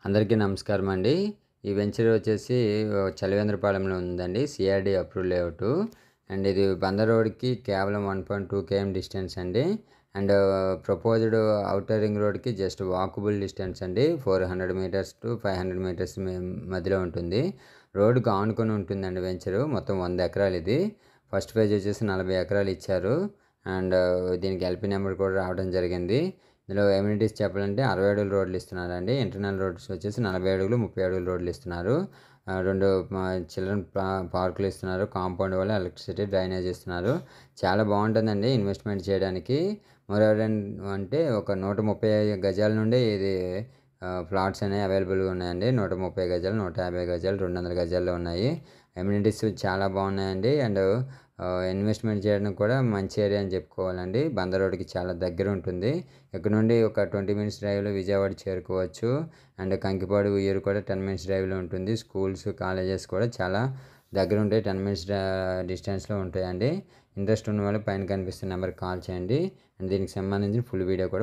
అందరికీ నమస్కారం అండి. ఈ వెంచర్ వచ్చేసి చలివేంద్రపాలెంలో ఉందండి. CRD approved layout. అండ్ ఇది బందర్ రోడ్‌కి కేవలం 1.2 km డిస్టెన్స్ అండి. అండ్ ప్రపోజ్డ్ ఔటర్ రింగ్ రోడ్‌కి జస్ట్ వాకబుల్ డిస్టెన్స్ అండి. 400 మీటర్స్ టు 500 మీటర్స్ మధ్యలో ఉంటుంది. రోడ్డుకి ఆనుకొని ఉంటుందండి వెంచరు. మొత్తం 100 ఎకరాలు ఇది. ఫస్ట్ ఫేజ్ వచ్చేసి 40 ఎకరాలు ఇచ్చారు. అండ్ దీనికి ఎల్‌పీ నెంబర్ కూడా రావడం జరిగింది. ఇందులో ఎమ్యూనిటీస్ చెప్పాలంటే 60 అడుగుల రోడ్లు ఇస్తున్నారండి. ఇంటర్నల్ రోడ్స్ వచ్చేసి 40 అడుగులు, 30 అడుగుల రోడ్లు ఇస్తున్నారు. 2 చిల్డ్రన్ పార్కులు ఇస్తున్నారు. కాంపౌండ్ వల్ల ఎలక్ట్రిసిటీ, డ్రైనేజ్ ఇస్తున్నారు. చాలా బాగుంటుందండి ఇన్వెస్ట్మెంట్ చేయడానికి. మోరోవర్ అంటే ఒక 130 గజాల నుండి ఇది ప్లాట్స్ అనేవి అవైలబుల్గా ఉన్నాయండి. 130 గజాలు, 150 గజాలు, 200 గజాల్లో ఉన్నాయి. ఎమ్యూనిటీస్ చాలా బాగున్నాయండి. అండ్ ఇన్వెస్ట్మెంట్ చేయడానికి కూడా మంచి ఏరియా అని చెప్పుకోవాలండి. బందర్ రోడ్డుకి చాలా దగ్గర ఉంటుంది. ఇక్కడ నుండి ఒక 20 మినిట్స్ డ్రైవ్లో విజయవాడ చేరుకోవచ్చు. అండ్ కంకిపాడు, ఉయ్యూరు కూడా 10 మినిట్స్ డ్రైవ్లో ఉంటుంది. స్కూల్స్, కాలేజెస్ కూడా చాలా దగ్గర ఉంటాయి. 10 మినిట్స్ డిస్టెన్స్లో ఉంటాయండి. ఇంట్రెస్ట్ ఉన్న వాళ్ళు పైన కనిపిస్తున్న నెంబర్కి కాల్ చేయండి. అండ్ దీనికి సంబంధించిన ఫుల్ వీడియో కూడా